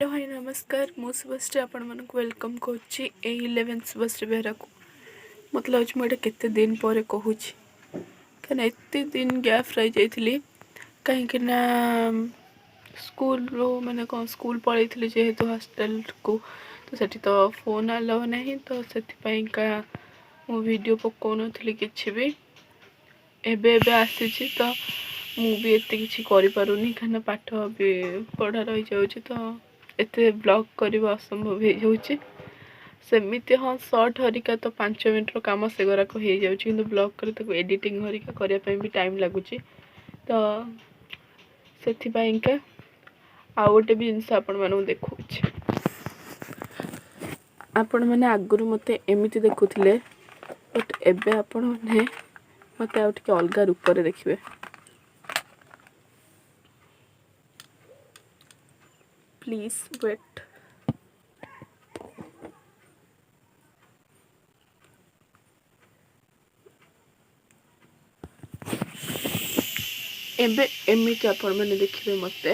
hello hi नमस्कार मु शुभश्री आपण मानक वेलकम करुच्ची 11 शुभश्री बेहरा को मतलब आज मुझे केते दिन पर कहूँ क्या एत दिन गैप रही जाइली कहीं स्कूल मैंने कौन स्कूल पढ़ी थी जेहेतु हॉस्टल को तो सेठी तो फोन अलाउ नहीं तो से मु वीडियो पकाउन कि भी एबे आसी तो मुझे एत कि कहीं पाठ भी पढ़ा रही जाऊँगी तो एते ब्लॉग करवा असंभव हो जाऊँगी सेमती हाँ सर्ट हरिका तो 5 मिनट काम से गुराक हो जाऊँगी कि ब्लॉग कर एडिटिंग हरिका करने भी टाइम लगुच तो से आ गोटे भी जिनस आपण मानू देखु आपण मैंने आगुरी मत एमती देखुले बट एबे आपण मैंने मत अलग रूप से देखिए प्लीज वेट एबे एमती आपण मैंने देखिए मत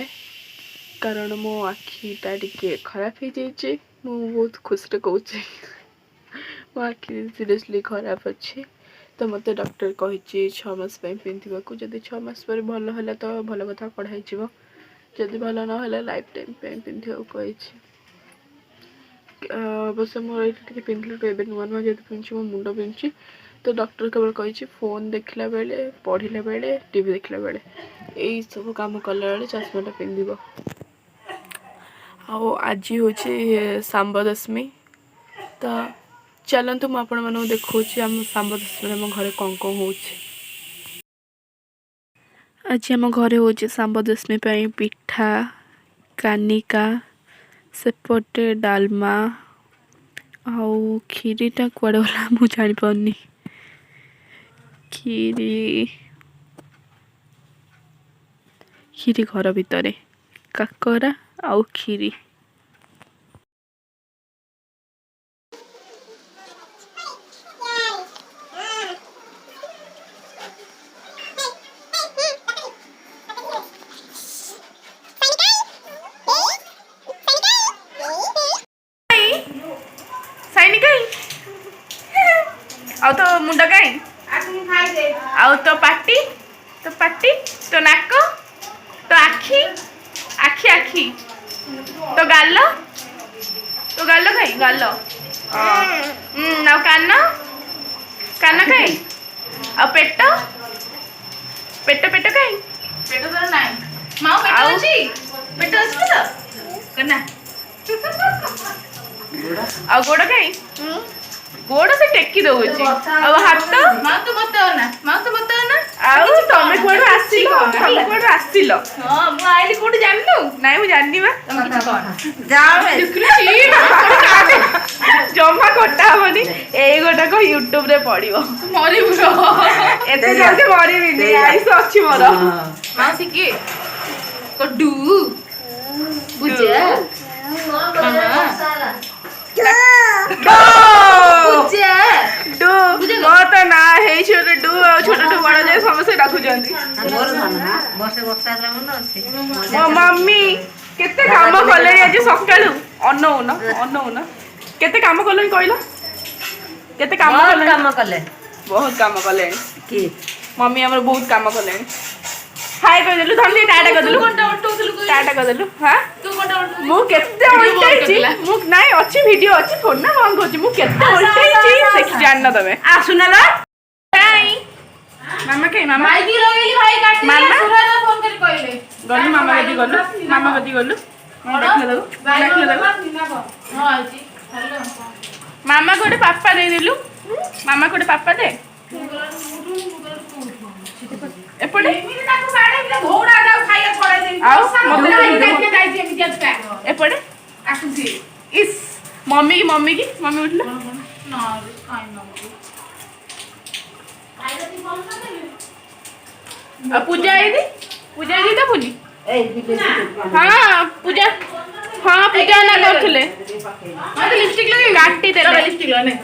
कारण मो आखिटा टिके खराब हो जाए बहुत खुशी कहे मो आखि सीरियसली खराब अच्छे तो मत डॉक्टर कही 6 मास पिंधा को जब 6 मास पर भल है तो भल कथा पढ़ाई जदि भल ना लाइफ टाइम पिंधा कही अवश्य मोर ये पिंधल तो ये नुआ नुआ जब पिंधुची मो मुंड पिंधुची तो डॉक्टर केवल कही फोन देखला बेले पढ़ला बेले टीवी देखला बेले यही सब काम कला बेले चश्माटा पिंध आज हूँ सांब दशमी तो चलतु मुझे देखा सांब दशमी आम घर कौन कौन हो आज आम घर हूँ सांब दशमी पिठा कानिका सेपटे डालमा आउ खीरीटा कुआड़े गला मु जानी पानी खीरी खीरी घर भितर काकरा आउ खीरी आउ तो मुंड कहीं आउ तो पाटी तो नाक तो आखी आखी आखी तो गाल कहीं गाल ना कान कान कहीं आ पेट पेट पेट कहीं पेट तो नहीं माँ पेट अच्छी तो करना आ गोड़ कहीं गोड़ से टेकी दउची अब हाथ मां तो बताओ ना आउ तमे कोड आसिलो हां मु आइली कोड जाननु नाही मु जाननी बा तुम किछ कोन जाओ जमा कोटा हबनी एई गोटा को YouTube रे पडियो मरी बुरो एते जल्दी मरी बिनी आइस अछि मोर मासी की कोडू बुझे मामा मम्मी केते काम कले आज सकाळू अनौन केते काम कले कहलो केते काम कले बहुत काम कले की मम्मी हमर बहुत काम कले हाय कह देलु धन टाटा कर देलु टाटा कर देलु हां तू कोनटा मु केते उल्टाई मु नाही अछि वीडियो अछि फोन ना बंद होछि मु केते उल्टाई देख जान ना तमे आ सुनला हाय मामा के मामा भाई की रोगेली भाई काटी मामा सुरा फोन कर कहले गलु मामा गदी गलु देख ले हां आछि हेलो मामा कोटे पापा दे देलु मामा कोटे पापा दे एपड़े घोड़ा जाऊ खाइया छोड़ा दे मते जाई जे मिजिया का एपड़े आकुसी इस मम्मी की मम्मी उठले ना खाइ ना आइरती बोल ना आ पूजा आईदी तो पुनी हां पूजा ना करथले मते लिपस्टिक लगे काटी दे लिपस्टिक लने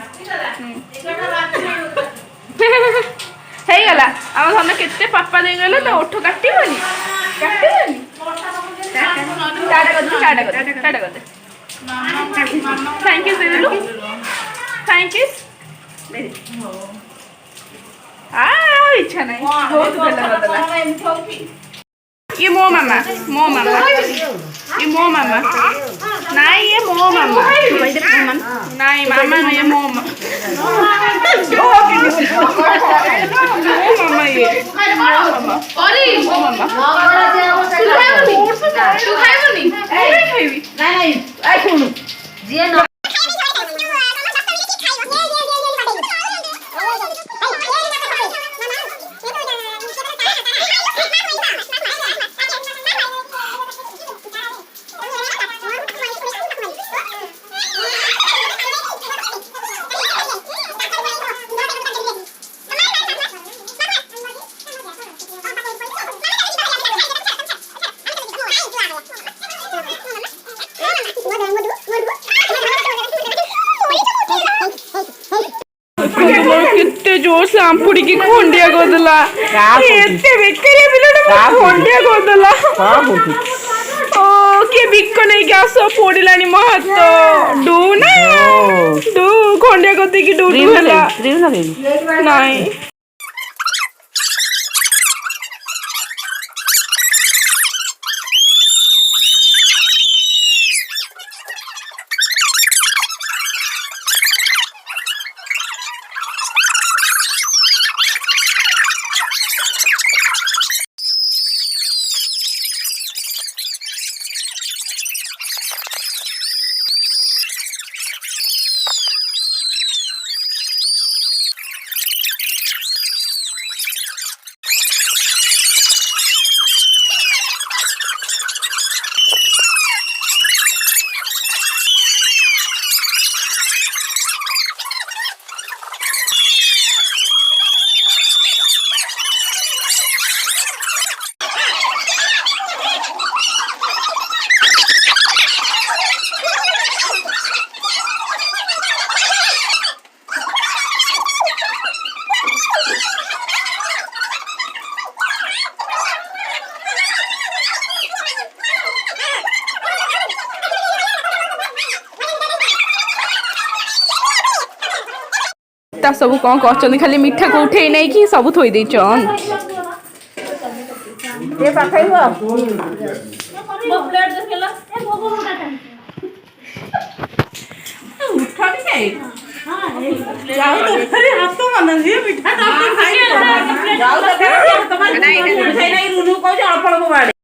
हे गला हम हमने केते पापा दे गले तो ओठो काटिबनी टाटा कर दे थैंक यू दे देलु थैंक यू इच्छा नहीं बहुत गला ये मो मामा ये मो मामा नहीं ये मो मामा नहीं मामा ये मो मामा मामा ये मामा मो मामा तू खाइबनी नहीं खाइबी नहीं आई कोन जे न केते जोर से आंपुड़ी की खोंडिया गोदला एते बेकरे बिलडा खोंडिया गोदला ओ के बिक्को नहीं गैस पोड़िलानी महत डू ना डू खोंडिया गोदी की डू होला नहीं सब कौन कर खाली मिठा को उठे नहीं कि सब थोई दे चन ये पाखै हो मो प्लेट देखला ए भोगो मोटा उठा भी नहीं हां जाओ तो अरे हाथ तो मन ये मिठा तो खाई जाओ तो तुम्हारे नहीं रुनु को जो अल्प अल्प बाड़े